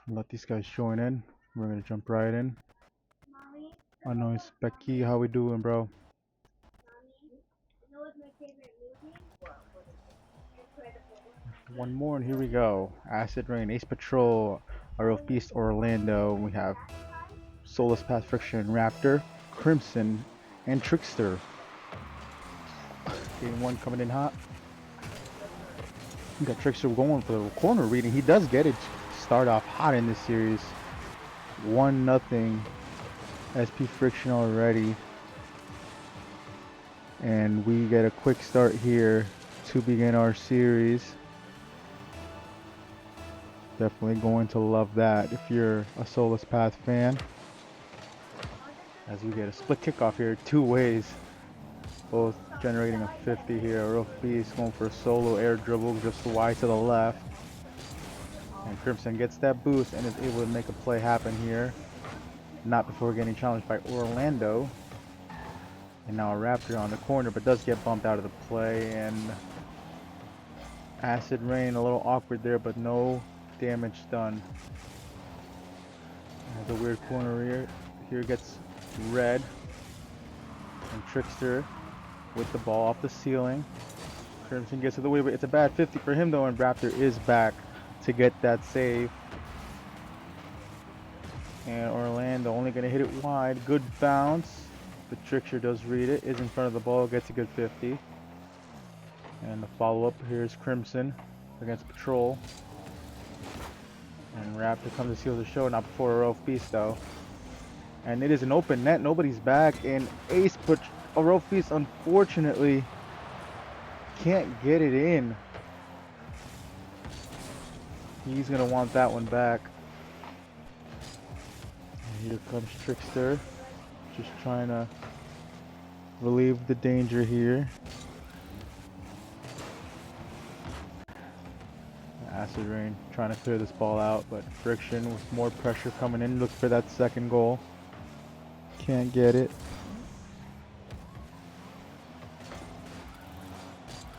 Let these guys join in. We're gonna jump right in. Unknown Specky, how we doing, bro? One more, and here we go. Acid Rain, Ace Patrol, Arrow Beast, Orlando. We have Soulless Path, Friction, Raptor, Crimson, and Trickster. Game one coming in hot. We got Trickster going for the corner reading. He does get it. Start off hot in this series. 1-0 SP Friction already. And we get a quick start here to begin our series. Definitely going to love that if you're a Soulless Path fan. As we get a split kickoff here, two ways. Both generating a 50 here. Rough Beast going for a solo air dribble just wide to the left. And Crimson gets that boost and is able to make a play happen here. Not before getting challenged by Orlando. And now a Raptor on the corner, but does get bumped out of the play. And Acid Rain a little awkward there, but no damage done. There's a weird corner here. Here gets red. And Trickster with the ball off the ceiling. Crimson gets to the way, but it's a bad 50 for him though, and Raptor is back to get that save. And Orlando only going to hit it wide. Good bounce. The Trickster does read it, is in front of the ball, gets a good 50. And the follow-up here is Crimson against Patrol. And Raptor comes to seal the show, not before a Rough Beast though. And it is an open net, nobody's back, and Ace a Rough Beast unfortunately can't get it in. He's gonna want that one back. And here comes Trickster, just trying to relieve the danger here. Acid Rain trying to clear this ball out, but Friction with more pressure coming in, looks for that second goal. Can't get it.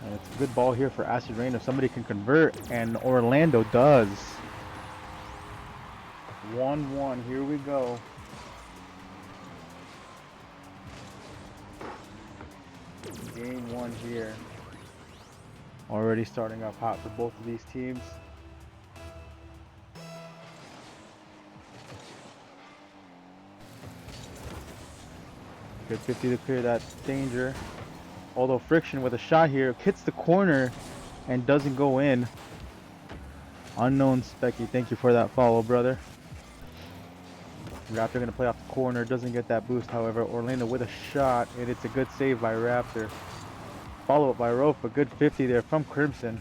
And it's a good ball here for Acid Rain if somebody can convert, and Orlando does. 1-1, here we go. Game one here. Already starting off hot for both of these teams. Good 50 to clear that danger. Although Friction with a shot here hits the corner and doesn't go in. Unknown Specky, thank you for that follow, brother. Raptor gonna play off the corner, doesn't get that boost, however. Orlando with a shot, and it's a good save by Raptor. Follow up by Rope, a good 50 there from Crimson.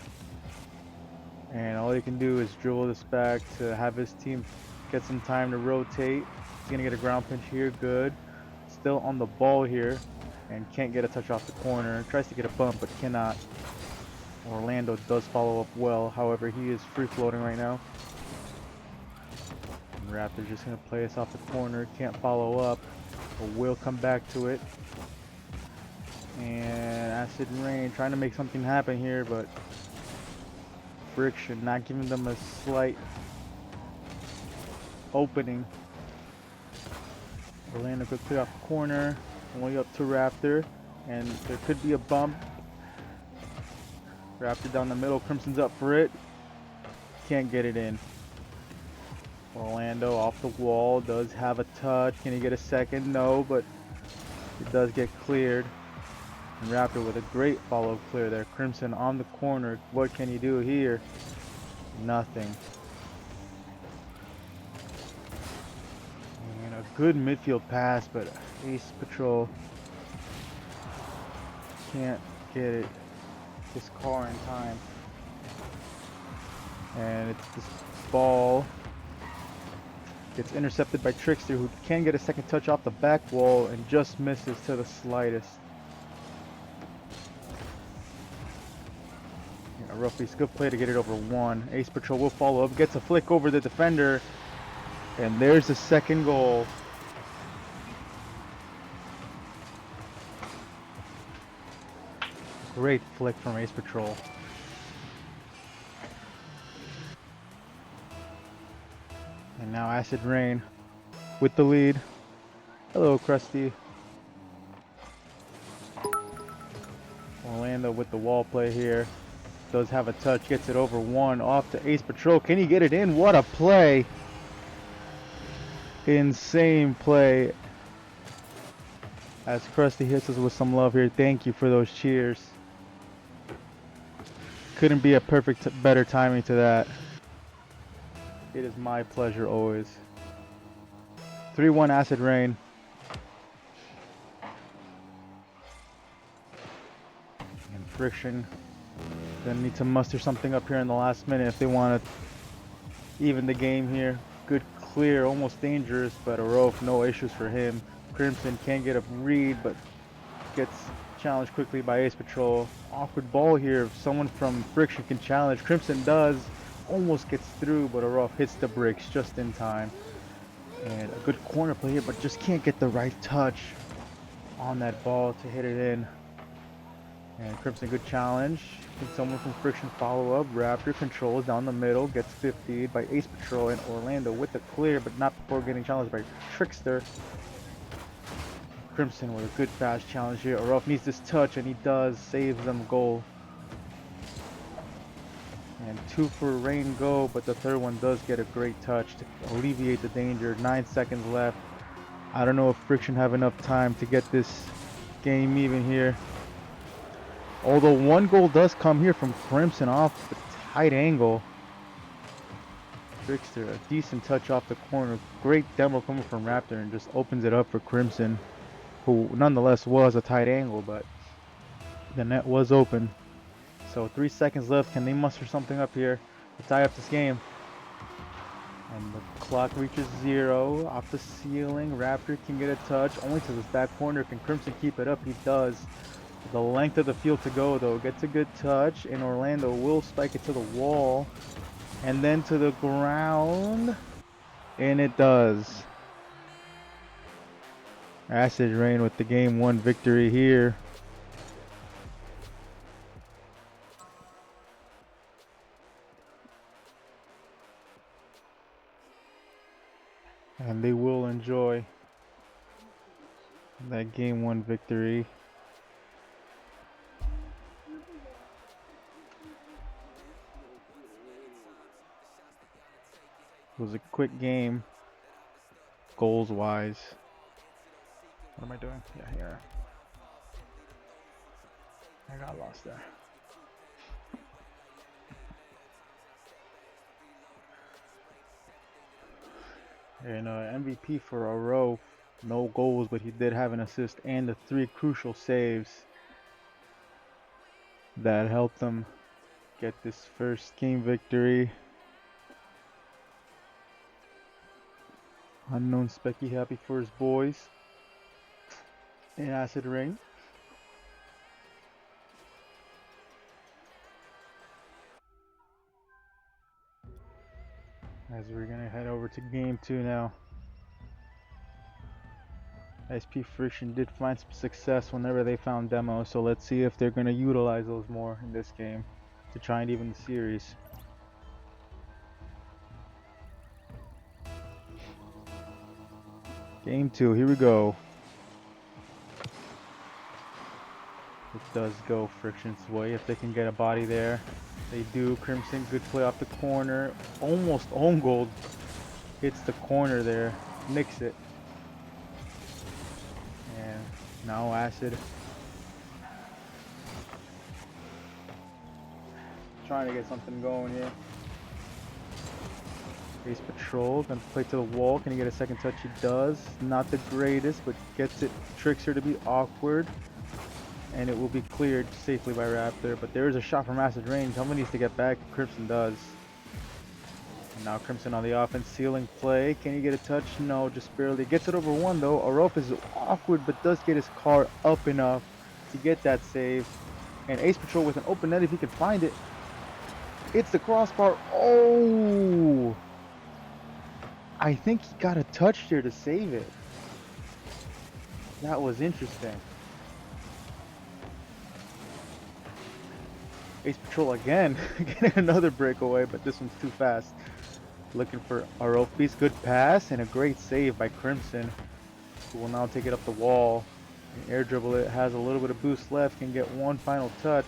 And all he can do is dribble this back to have his team get some time to rotate. He's gonna get a ground pinch here, good. Still on the ball here, and can't get a touch off the corner. Tries to get a bump, but cannot. Orlando does follow up well, however, he is free floating right now. And Raptor just gonna play us off the corner, can't follow up, but will come back to it. And Acid Rain trying to make something happen here, but Friction not giving them a slight opening. Orlando could clear off the corner, only up to Raptor, and there could be a bump. Raptor down the middle, Crimson's up for it, can't get it in. Orlando off the wall, does have a touch, can he get a second? No, but it does get cleared. And Raptor with a great follow clear there. Crimson on the corner. What can he do here? Nothing. And a good midfield pass, but Ace Patrol can't get it. This car in time. And it's this ball gets intercepted by Trickster, who can get a second touch off the back wall and just misses to the slightest. Rough Beast, good play to get it over one. Ace Patrol will follow up, gets a flick over the defender, and there's the second goal. Great flick from Ace Patrol. now Acid Rain with the lead. Hello, Krusty. Orlando with the wall play here. Does have a touch, gets it over one, off to Ace Patrol. Can he get it in? What a play! Insane play. As Krusty hits us with some love here. Thank you for those cheers. Couldn't be a better timing to that. It is my pleasure always. 3-1 Acid Rain. And Friction gonna need to muster something up here in the last minute if they want to even the game here. Good clear, almost dangerous, but Arof, no issues for him. Crimson can't get a read, but gets challenged quickly by Ace Patrol. Awkward ball here. If someone from Friction can challenge, Crimson does. Almost gets through, but Arof hits the brakes just in time. And a good corner play here, but just can't get the right touch on that ball to hit it in. And Crimson, good challenge. Can someone from Friction follow up? Raptor controls down the middle, gets 50'd by Ace Patrol, and Orlando with the clear, but not before getting challenged by Trickster. Crimson with a good fast challenge here. Arof needs this touch, and he does. Saves them goal. And 2 for Rain go, but the third one does get a great touch to alleviate the danger. 9 seconds left. I don't know if Friction have enough time to get this game even here. Although one goal does come here from Crimson off the tight angle. Trickster, a decent touch off the corner. Great demo coming from Raptor and just opens it up for Crimson, who nonetheless was a tight angle, but the net was open. So 3 seconds left. Can they muster something up here to tie up this game? And the clock reaches 0 off the ceiling. Raptor can get a touch only to this back corner. Can Crimson keep it up? He does. The length of the field to go though. Gets a good touch, and Orlando will spike it to the wall and then to the ground, and it does. Acid Rain with the game 1 victory here. And they will enjoy that game 1 victory. It was a quick game, goals wise. What am I doing? Yeah, here. I got lost there. And MVP for Arof, no goals, but he did have an assist and the 3 crucial saves that helped them get this first game victory. Unknown Specky happy for his boys in Acid Rain. As we're gonna head over to game 2 now. SP Friction did find some success whenever they found demos, so let's see if they're gonna utilize those more in this game to try and even the series. Game 2, here we go. It does go Friction's way if they can get a body there. They do. Crimson, good play off the corner. Almost own goal. Hits the corner there. Nicks it. And now Acid. Trying to get something going here. Ace Patrol, gonna play to the wall. Can he get a second touch? He does. Not the greatest, but gets it. Tricks her to be awkward. And it will be cleared safely by Raptor. But there is a shot from Acid Rain. Someone needs to get back. Crimson does. And now Crimson on the offense. Ceiling play. Can he get a touch? No, just barely. Gets it over one though. Arof is awkward, but does get his car up enough to get that save. And Ace Patrol with an open net if he can find it. It's the crossbar. Oh! I think he got a touch here to save it. That was interesting. Ace Patrol again, getting another breakaway, but this one's too fast. Looking for Arofi's good pass and a great save by Crimson, who will now take it up the wall. And air dribble it, has a little bit of boost left, can get one final touch.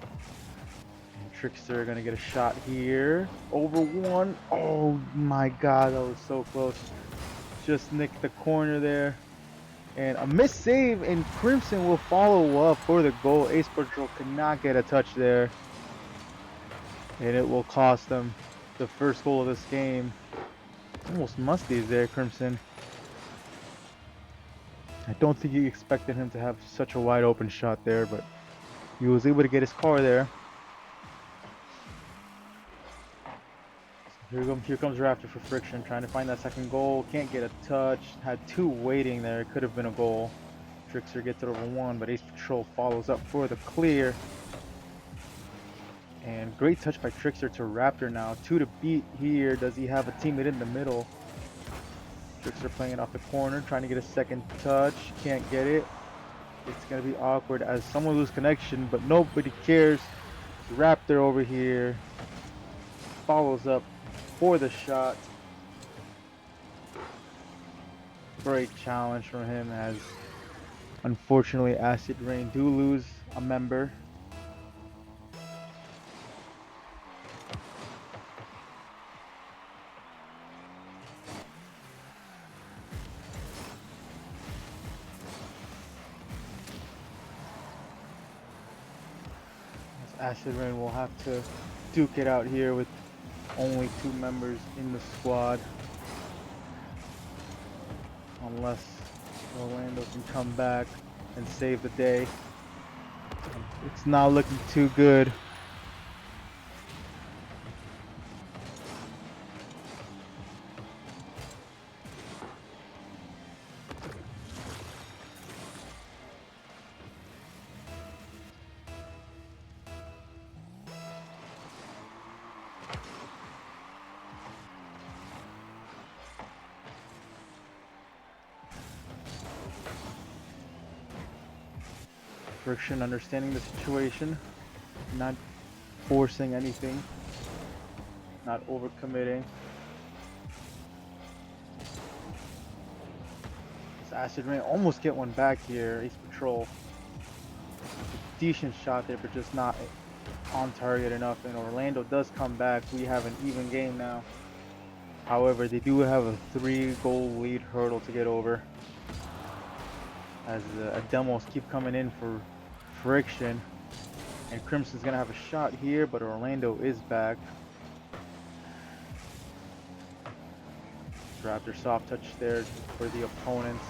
And Trickster gonna get a shot here. Over one. Oh my god, that was so close. Just nicked the corner there. And a missed save, and Crimson will follow up for the goal. Ace Patrol cannot get a touch there. And it will cost them the first goal of this game. Almost musties there, Crimson. I don't think he expected him to have such a wide open shot there, but he was able to get his car there. So here comes Raptor for Friction, trying to find that second goal. Can't get a touch. Had two waiting there. It could have been a goal. Trickster gets it over one, but Ace Patrol follows up for the clear. And great touch by Trickster to Raptor now. 2 to beat here. Does he have a teammate in the middle? Trickster playing it off the corner, trying to get a second touch. Can't get it. It's going to be awkward as someone loses connection, but nobody cares. Raptor over here follows up for the shot. Great challenge from him, as unfortunately Acid Rain do lose a member. Acid Rain will have to duke it out here with only 2 members in the squad, unless Orlando can come back and save the day. It's not looking too good. Friction understanding the situation, not forcing anything, not overcommitting. This Acid Rain almost get one back here. Ace Patrol, decent shot there, but just not on target enough. And Orlando does come back. We have an even game now. However, they do have a 3-goal lead hurdle to get over, as the demos keep coming in for Friction. And Crimson's gonna have a shot here, but Orlando is back. Raptor soft touch there for the opponents.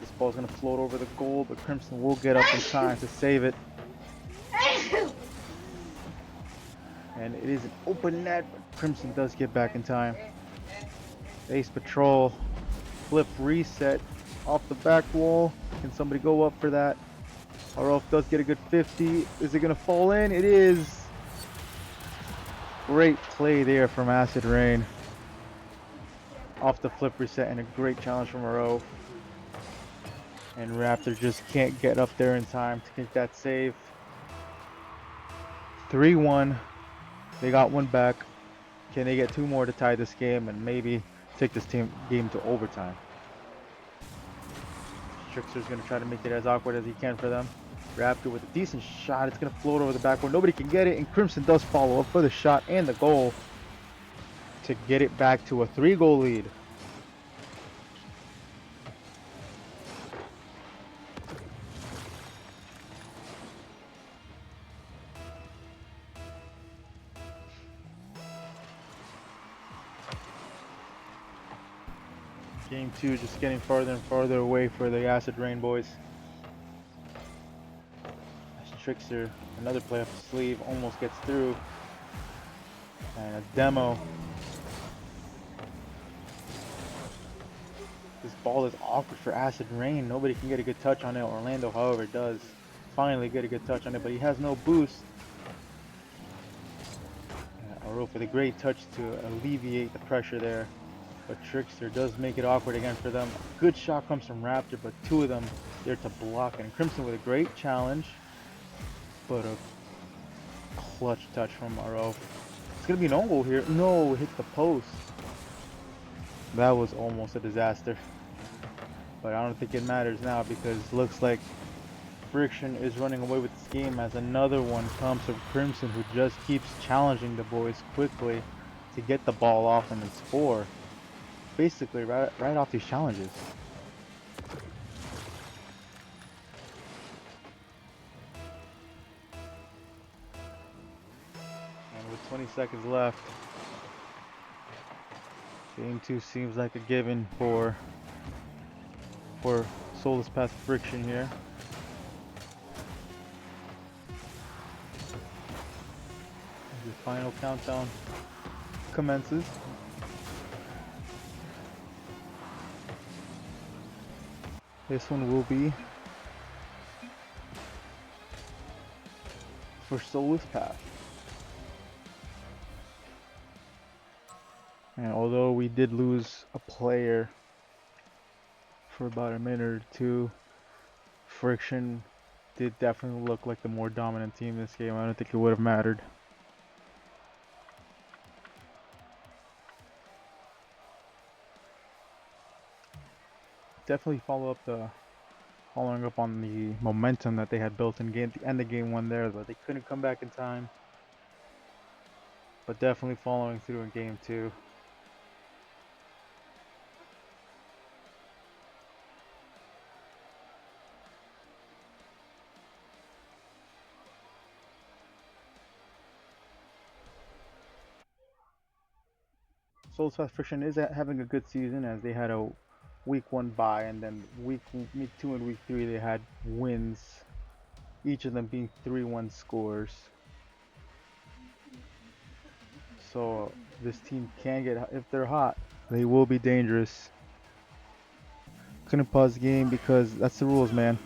This ball's gonna float over the goal, but Crimson will get up in time to save it. And it is an open net, but Crimson does get back in time. Ace Patrol, flip reset off the back wall. Can somebody go up for that? Arof does get a good 50. Is it gonna fall in? It is. Great play there from Acid Rain. Off the flip reset, and a great challenge from Arof. And Raptor just can't get up there in time to get that save. 3-1. They got one back. Can they get 2 more to tie this game and maybe take this game to overtime? Trickster's going to try to make it as awkward as he can for them. Raptor with a decent shot. It's going to float over the backboard. Nobody can get it, and Crimson does follow up for the shot and the goal to get it back to a 3-goal lead. Game 2 just getting farther and farther away for the Acid Rain boys. Trickster, another play up the sleeve, almost gets through. And a demo. This ball is awkward for Acid Rain. Nobody can get a good touch on it. Orlando, however, does finally get a good touch on it, but he has no boost. Arof with a great touch to alleviate the pressure there. But Trickster does make it awkward again for them. A good shot comes from Raptor, but 2 of them there to block. And Crimson with a great challenge, but a clutch touch from Arof. It's gonna be an own goal here. No, it hits the post. That was almost a disaster. But I don't think it matters now because looks like Friction is running away with this game as another one comes from Crimson, who just keeps challenging the boys quickly to get the ball off and then score. Basically, right off these challenges. And with 20 seconds left, game 2 seems like a given for Soulless Path Friction here. The final countdown commences. This one will be for Soulless Path. And although we did lose a player for about a minute or two, Friction did definitely look like the more dominant team in this game. I don't think it would have mattered. Definitely following up on the momentum that they had built in game the end of game 1 there, but they couldn't come back in time. But definitely following through in game 2. Souls Path Friction is having a good season as they had a week 1 bye, and then week 2 and week 3 they had wins, each of them being 3-1 scores. So this team can get, if they're hot, they will be dangerous. Couldn't pause the game because that's the rules, man.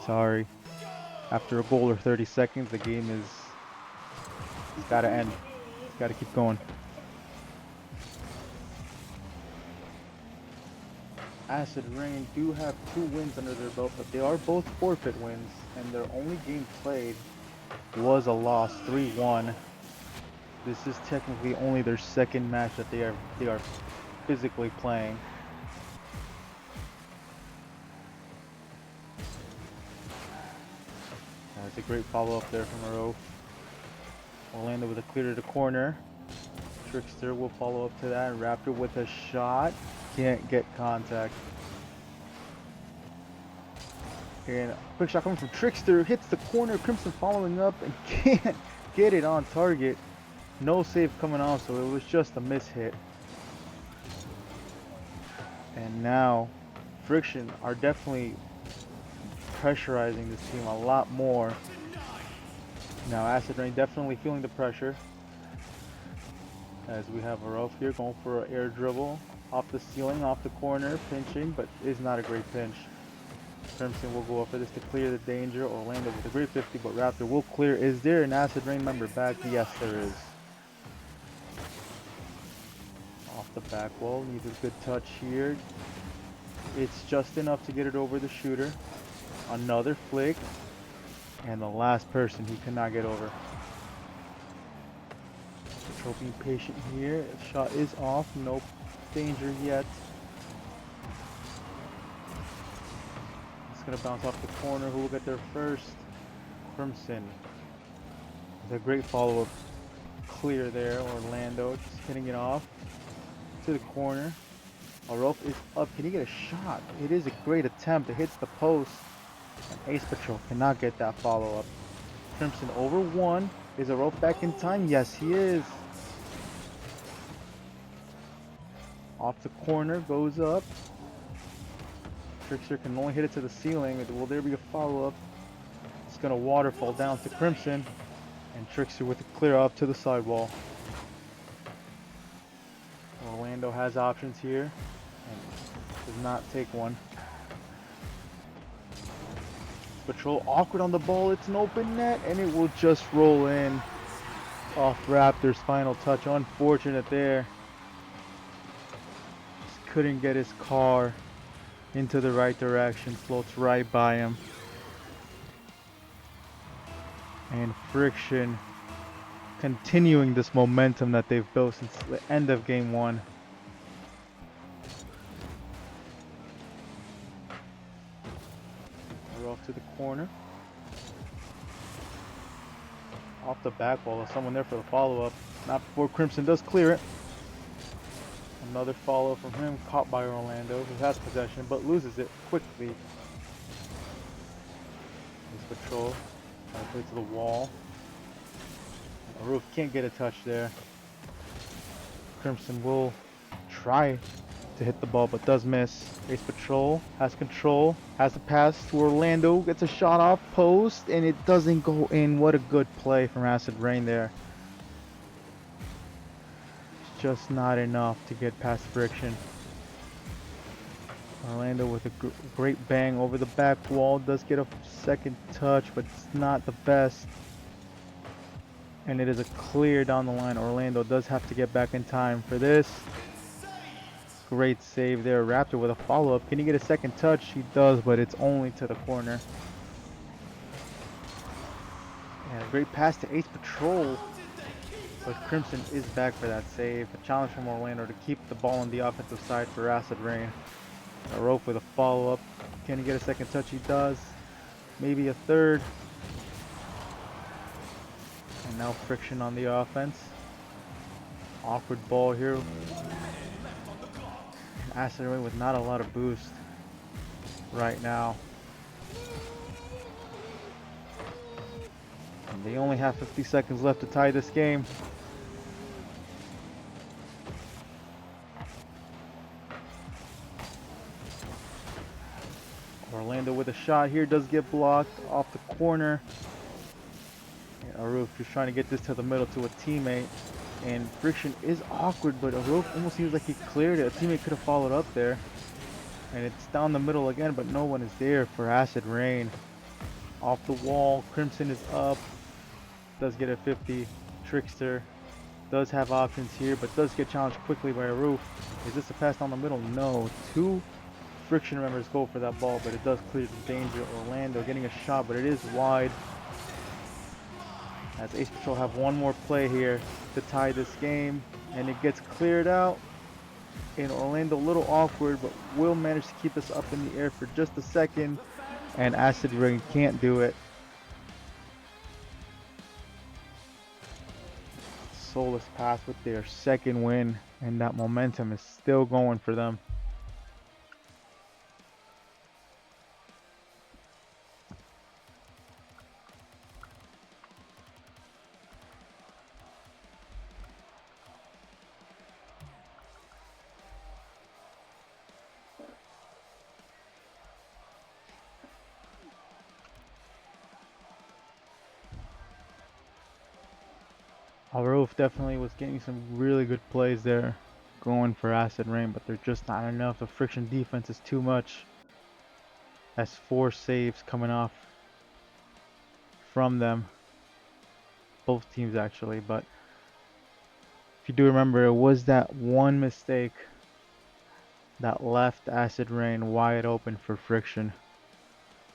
Sorry. After a goal or 30 seconds, the game is, it's gotta end. It's gotta keep going. Acid Rain do have 2 wins under their belt, but they are both forfeit wins, and their only game played was a loss, 3-1. This is technically only their second match that they are physically playing. That's a great follow-up there from Aro. Orlando with a clear to the corner. Trickster will follow up to that, and Raptor with a shot. Can't get contact. And a quick shot coming from Trickster, hits the corner, Crimson following up and can't get it on target. No save coming off, so it was just a miss hit. And now Friction are definitely pressurizing this team a lot more. Now Acid Rain definitely feeling the pressure. As we have Arof here going for an air dribble. Off the ceiling, off the corner, pinching, but is not a great pinch. Crimson will go up for this to clear the danger. Orlando with a great 50, but Raptor will clear. Is there an Acid Rain member back? Yes, there is. Off the back wall, needs a good touch here. It's just enough to get it over the shooter. Another flick. And the last person he cannot get over. Patrol being patient here. Shot is off. No danger yet. It's gonna bounce off the corner. Who will get there first? Crimson. With a great follow-up clear there. Orlando just hitting it off to the corner. Arof is up. Can he get a shot? It is a great attempt. It hits the post. And Ace Patrol cannot get that follow-up. Crimson over 1. Is Arof back in time? Yes, he is. Off the corner, goes up. Trickster can only hit it to the ceiling. Will there be a follow-up? It's going to waterfall down to Crimson. And Trickster with a clear up to the sidewall. Orlando has options here. And does not take one. Patrol awkward on the ball. It's an open net. And it will just roll in off Raptor's final touch. Unfortunate there. Just couldn't get his car into the right direction. Floats right by him. And Friction continuing this momentum that they've built since the end of game one. We're off to the corner. Off the back wall. There's someone there for the follow-up. Not before Crimson does clear it. Another follow from him, caught by Orlando, who has possession, but loses it quickly. His patrol, trying to play to the wall. Aruf can't get a touch there. Crimson will try to hit the ball, but does miss. Ace Patrol has control, has the pass to Orlando, gets a shot off post, and it doesn't go in. What a good play from Acid Rain there. It's just not enough to get past Friction. Orlando with a great bang over the back wall, does get a second touch, but it's not the best. And it is a clear down the line. Orlando does have to get back in time for this. Great save there. Raptor with a follow-up. Can he get a second touch? He does, but it's only to the corner. And a great pass to Ace Patrol. But Crimson is back for that save. A challenge from Orlando to keep the ball on the offensive side for Acid Rain. A rope with a follow-up. Can he get a second touch? He does. Maybe a third. And now Friction on the offense. Awkward ball here. Acid Rain with not a lot of boost right now. And they only have 50 seconds left to tie this game. Orlando with a shot here, does get blocked off the corner. And Aruf just trying to get this to the middle to a teammate. And Friction is awkward, but Aruf almost seems like he cleared it. A teammate could have followed up there. And it's down the middle again, but no one is there for Acid Rain. Off the wall, Crimson is up. Does get a 50. Trickster does have options here, but does get challenged quickly by Aruf. Is this a pass down the middle? No. Two Friction members go for that ball, but it does clear the danger. Orlando getting a shot, but it is wide. As Ace Patrol have one more play here to tie this game, and it gets cleared out. And Orlando a little awkward, but will manage to keep us up in the air for just a second, and Acid Rain can't do it. Soulless Path with their second win, and that momentum is still going for them. Aruf definitely was getting some really good plays there going for Acid Rain, but they're just not enough. The Friction defense is too much. That's 4 saves coming off from them. Both teams actually, but if you do remember, it was that one mistake that left Acid Rain wide open for Friction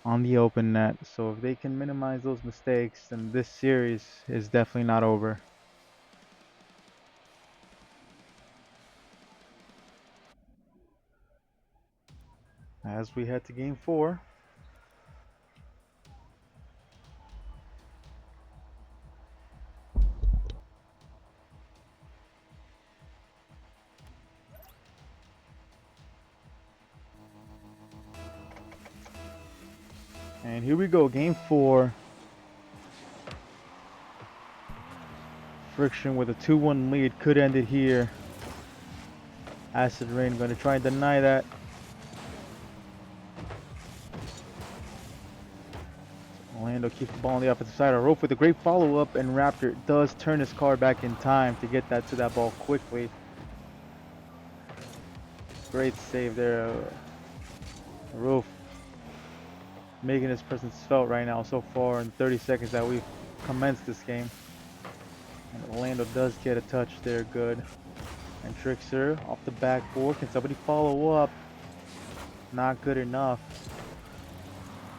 on the open net. So if they can minimize those mistakes, then this series is definitely not over. As we head to game 4. And here we go, game 4. Friction with a 2-1 lead, could end it here. Acid Rain going to try and deny that. Orlando keeps the ball on the offensive side. A rope with a great follow-up, and Raptor does turn his car back in time to get that to that ball quickly. Great save there. Roof making his presence felt right now so far in 30 seconds that we've commenced this game. And Orlando does get a touch there, good. And Trickster off the backboard. Can somebody follow up? Not good enough.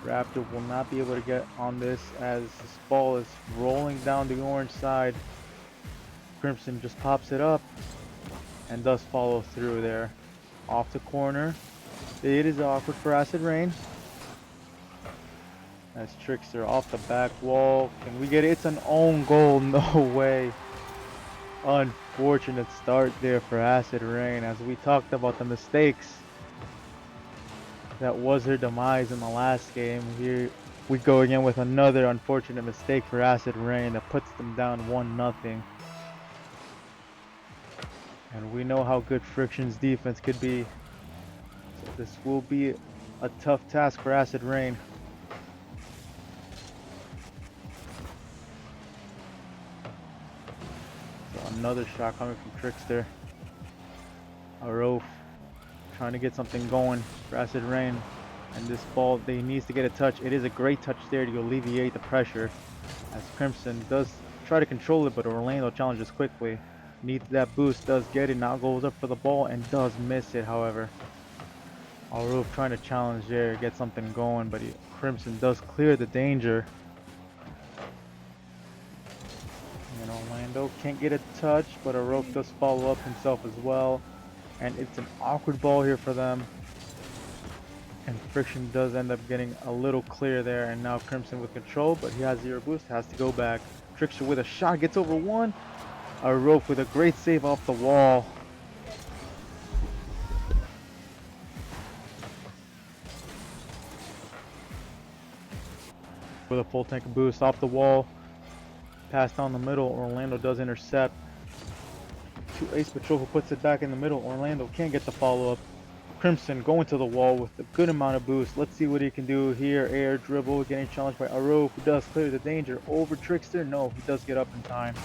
Raptor will not be able to get on this as this ball is rolling down the orange side. Crimson just pops it up and does follow through there. Off the corner. It is awkward for Acid Rain. That's Trickster off the back wall. Can we get it? It's an own goal. No way. Unfortunate start there for Acid Rain. As we talked about the mistakes that was her demise in the last game. Here we go again with another unfortunate mistake for Acid Rain that puts them down 1-0. And we know how good Friction's defense could be. So this will be a tough task for Acid Rain. So another shot coming from Trickster. Arof trying to get something going for Acid Rain. And this ball, they needs to get a touch. It is a great touch there to alleviate the pressure. As Crimson does try to control it, but Orlando challenges quickly. Needs that boost, does get it, now goes up for the ball and does miss it, however. Arof trying to challenge there, get something going, but Crimson does clear the danger. And Orlando can't get a touch, but Arof does follow up himself as well. And it's an awkward ball here for them. And Friction does end up getting a little clear there, and now Crimson with control, but he has zero boost, has to go back. Trickster with a shot, gets over one. Arof with a great save off the wall. With a full tank of boost off the wall. Pass down the middle, Orlando does intercept. To Ace Patrol who puts it back in the middle. Orlando can't get the follow-up. Crimson going to the wall with a good amount of boost. Let's see what he can do here. Air dribble, getting challenged by Arof, who does clear the danger. Over Trickster, no, he does get up in time.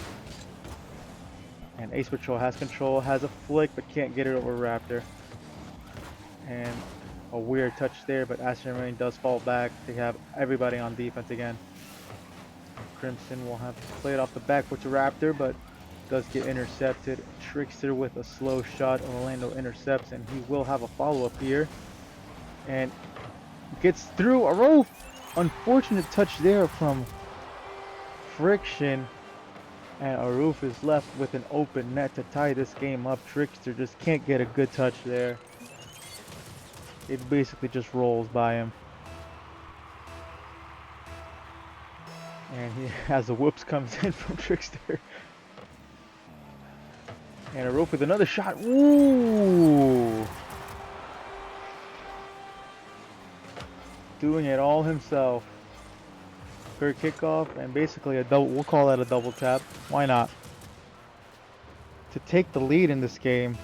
And Ace Patrol has control, has a flick, but can't get it over Raptor. And a weird touch there, but Acid Rain does fall back. They have everybody on defense again. Crimson will have to play it off the back with the Raptor, but does get intercepted. Trickster with a slow shot. Orlando intercepts, and he will have a follow-up here. And gets through. Arof! Unfortunate touch there from Friction. And Arof is left with an open net to tie this game up. Trickster just can't get a good touch there. It basically just rolls by him. And he has a whoops comes in from Trickster. And Arof with another shot. Ooh! Doing it all himself. Fair kickoff and basically a double. We'll call that a double tap. Why not? To take the lead in this game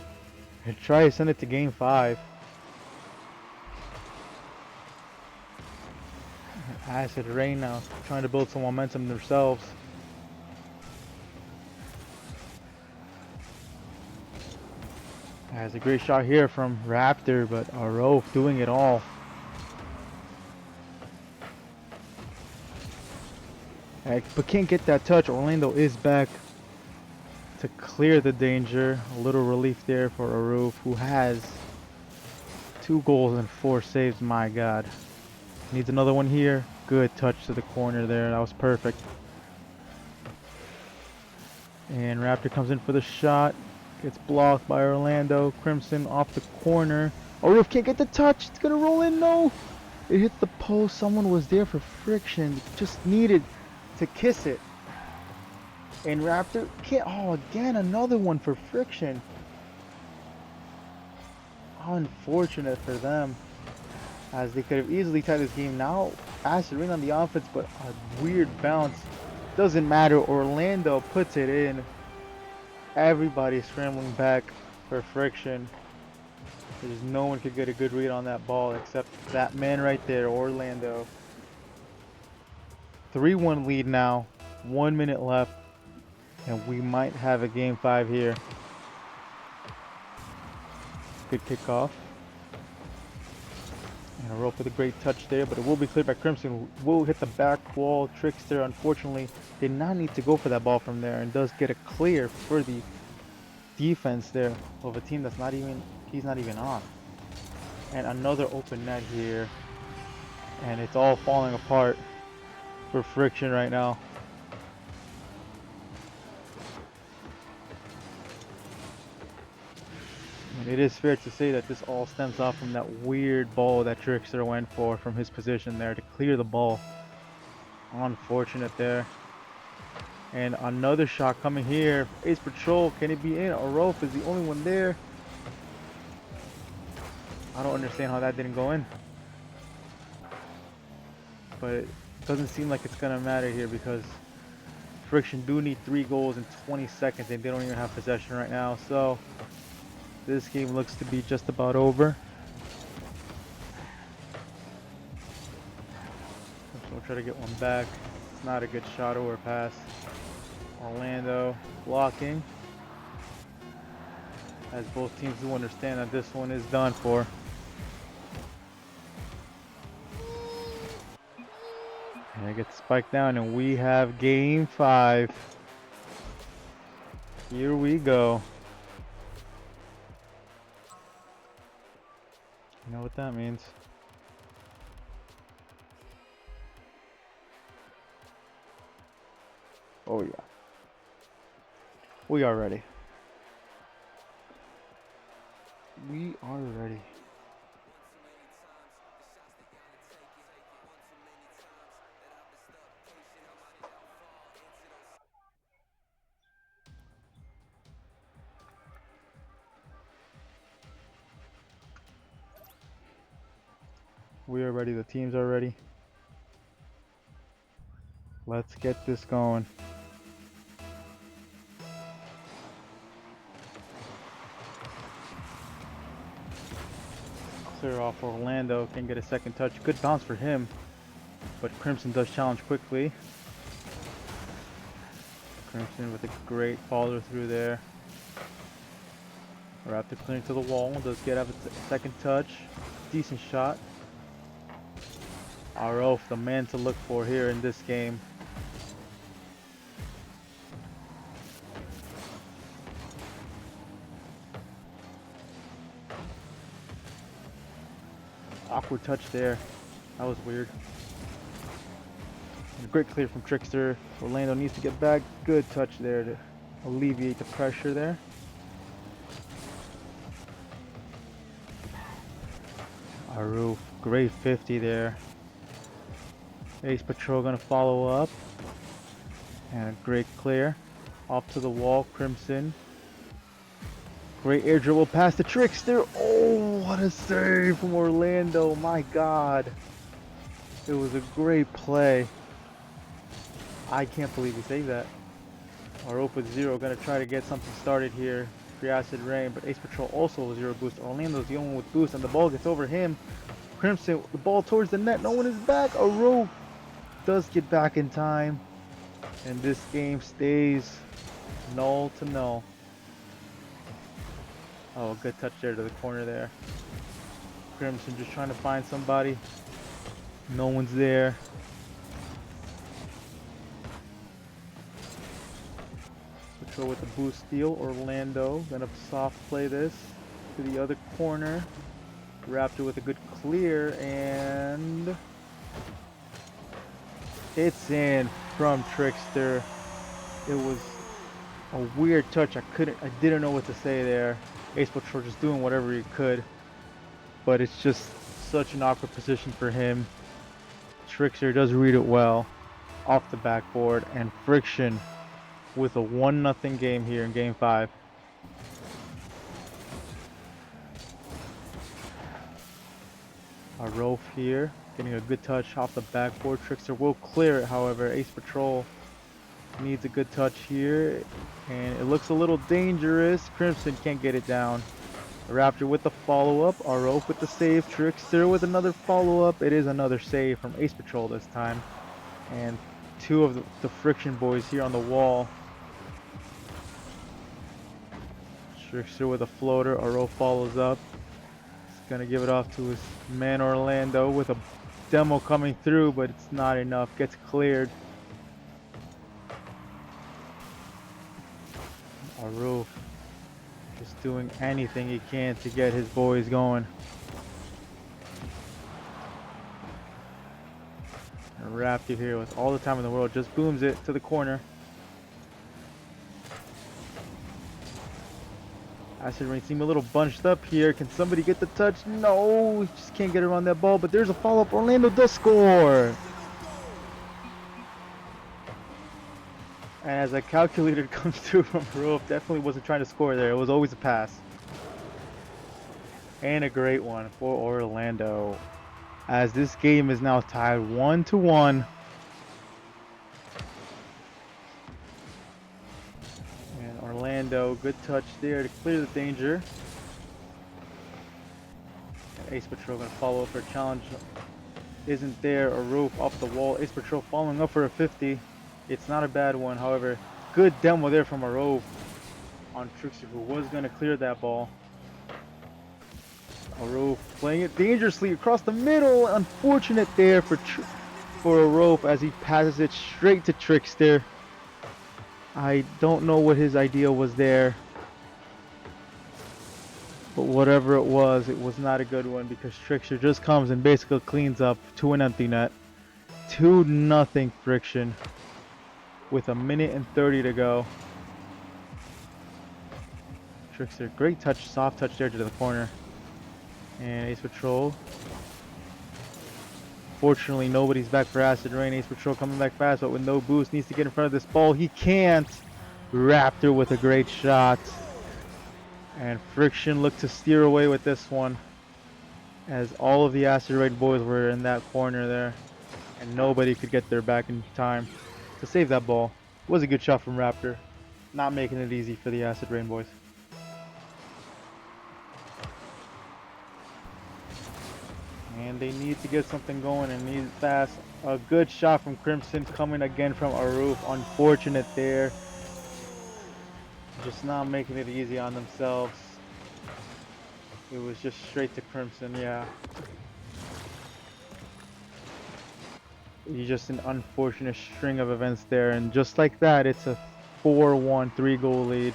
and try to send it to game 5. Acid Rain now trying to build some momentum themselves. Has a great shot here from Raptor, but Arof doing it all. But can't get that touch. Orlando is back to clear the danger. A little relief there for Arof, who has 2 goals and 4 saves. My God. Needs another one here. Good touch to the corner there. That was perfect. And Raptor comes in for the shot. Gets blocked by Orlando. Crimson off the corner. Arof can't get the touch. It's going to roll in. No. It hit the post. Someone was there for Friction. Just needed to kiss it. And Raptor can't. Oh, again, another one for Friction. Unfortunate for them, as they could have easily tied this game. Now Acid Rain on the offense, but a weird bounce. Doesn't matter. Orlando puts it in. Everybody scrambling back for Friction. There's no one could get a good read on that ball except that man right there, Orlando. 3-1 lead now. 1 minute left. And we might have a game 5 here. Good kickoff. And Arof with a great touch there, but it will be cleared by Crimson. Will hit the back wall. Trickster, unfortunately, did not need to go for that ball from there, and does get a clear for the defense there of a team that's not even, he's not even on. And another open net here. And it's all falling apart for Friction right now. And it is fair to say that this all stems off from that weird ball that Trickster went for from his position there to clear the ball. Unfortunate there. And another shot coming here. Ace Patrol, can it be in? Arof is the only one there. I don't understand how that didn't go in. But it doesn't seem like it's gonna matter here because Friction do need 3 goals in 20 seconds and they don't even have possession right now. So this game looks to be just about over. So we'll try to get one back. It's not a good shot or pass. Orlando blocking. As both teams do understand that this one is done for. And it gets spiked down and we have game 5. Here we go. You know what that means. Oh yeah. We are ready. We are ready. We are ready. The teams are ready. Let's get this going. Clear off Orlando. Can get a second touch. Good bounce for him. But Crimson does challenge quickly. Crimson with a great follow through there. Raptor clearing to the wall. Does get a second touch. Decent shot. Arof, the man to look for here in this game. Awkward touch there. That was weird. A great clear from Trickster. Orlando needs to get back. Good touch there to alleviate the pressure there. Aroof, great 50 there. Ace Patrol gonna follow up. And a great clear. Off to the wall, Crimson. Great air dribble past the Trickster. Oh, what a save from Orlando. My God. It was a great play. I can't believe he saved that. Aroof with 0. Gonna try to get something started here. Free Acid Rain, but Ace Patrol also with 0 boost. Orlando's the only one with boost, and the ball gets over him. Crimson, the ball towards the net. No one is back. Aroof does get back in time. And this game stays 0-0. Oh, good touch there to the corner there. Crimson just trying to find somebody. No one's there. Patrol with the boost steal. Orlando gonna soft play this to the other corner. Raptor with a good clear, and it's in from Trickster. It was a weird touch. I didn't know what to say there. Ace Patrol just doing whatever he could, but it's just such an awkward position for him. Trickster does read it well off the backboard, and Friction with a 1-0 game here in game 5. Aroof here, getting a good touch off the backboard. Trickster will clear it, however. Ace Patrol needs a good touch here, and it looks a little dangerous. Crimson can't get it down. Raptor with the follow-up. Aroof with the save. Trickster with another follow-up. It is another save from Ace Patrol this time. And 2 of the Friction boys here on the wall. Trickster with a floater. Aroof follows up. He's gonna give it off to his man Orlando with a demo coming through, but it's not enough. Gets cleared. Aroof just doing anything he can to get his boys going. And Raptor here with all the time in the world just booms it to the corner. Acid Rain seem a little bunched up here. Can somebody get the touch? No, he just can't get around that ball, but there's a follow-up. Orlando does score! And as a calculator comes through from Roof, definitely wasn't trying to score there. It was always a pass. And a great one for Orlando. As this game is now tied 1-1. And Orlando, good touch there to clear the danger. And Ace Patrol gonna follow up for a challenge. Isn't there a Roof off the wall? Ace Patrol following up for a 50. It's not a bad one, however, good demo there from a Roof on Trickster, who was gonna clear that ball. Aroof playing it dangerously across the middle. Unfortunate there for Aroof as he passes it straight to Trickster. I don't know what his idea was there, but whatever it was not a good one because Trickster just comes and basically cleans up to an empty net. 2-0 Friction with 1:30 to go. Trickster, great touch, soft touch there to the corner. And Ace Patrol. Fortunately, nobody's back for Acid Rain. Ace Patrol coming back fast, but with no boost, needs to get in front of this ball. He can't. Raptor with a great shot. And Friction looked to steer away with this one, as all of the Acid Rain boys were in that corner there, and nobody could get there back in time to save that ball. It was a good shot from Raptor, not making it easy for the Acid Rain boys. And they need to get something going and need it fast. A good shot from Crimson coming again from Aroof. Unfortunate there. Just not making it easy on themselves. It was just straight to Crimson, yeah. Just an unfortunate string of events there. And just like that, it's a 4-1 3-goal lead.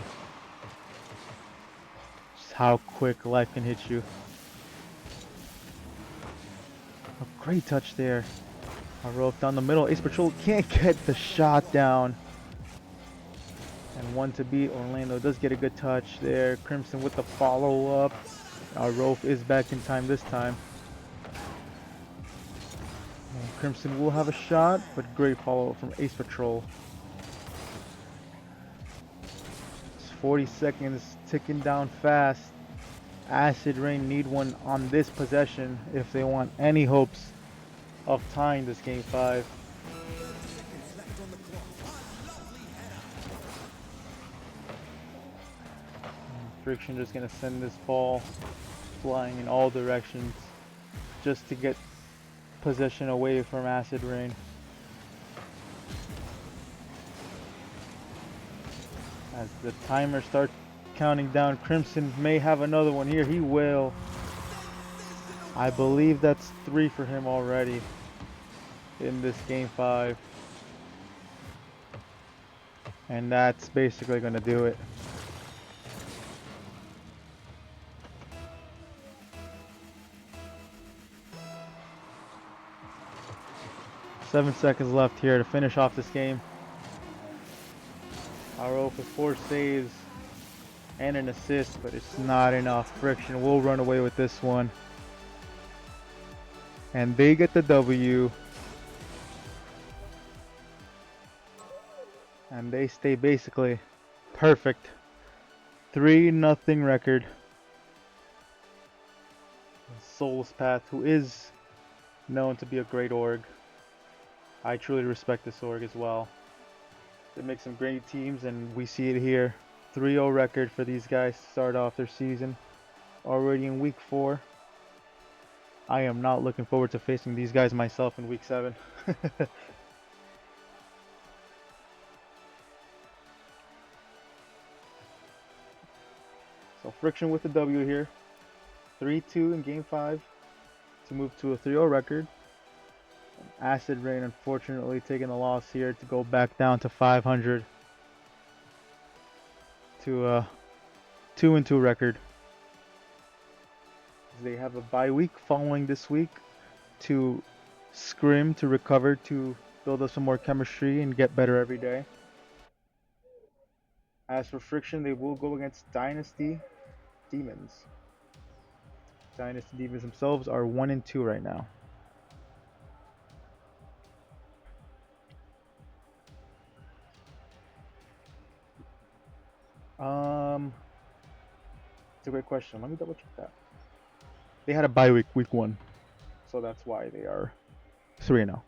Just how quick life can hit you. A great touch there. Aroof down the middle. Ace Patrol can't get the shot down. And one to beat. Orlando does get a good touch there. Crimson with the follow-up. Aroof is back in time this time. And Crimson will have a shot, but great follow-up from Ace Patrol. It's 40 seconds ticking down fast. Acid Rain need one on this possession if they want any hopes of tying this game 5. Friction just gonna send this ball flying in all directions just to get possession away from Acid Rain. As the timer starts counting down, Crimson may have another one here. He will. I believe that's 3 for him already in this game 5. And that's basically going to do it. Seven seconds left here to finish off this game. Aroof with 4 saves and an assist, but it's not enough. Friction will run away with this one. And they get the W. And they stay basically perfect. 3-0 record. Soulless Path, who is known to be a great org. I truly respect this org as well. They make some great teams, and we see it here. 3-0 record for these guys to start off their season. Already in week 4. I am not looking forward to facing these guys myself in week 7. So Friction with the W here. 3-2 in game 5 to move to a 3-0 record. Acid Rain unfortunately taking the loss here to go back down to 500 to a 2-2 record. They have a bye week following this week to scrim, to recover, to build up some more chemistry and get better every day. As for Friction, they will go against Dynasty Demons. Dynasty Demons themselves are 1-2 right now. It's a great question. Let me double check that. They had a bye week, week 1, so that's why they are 3-0.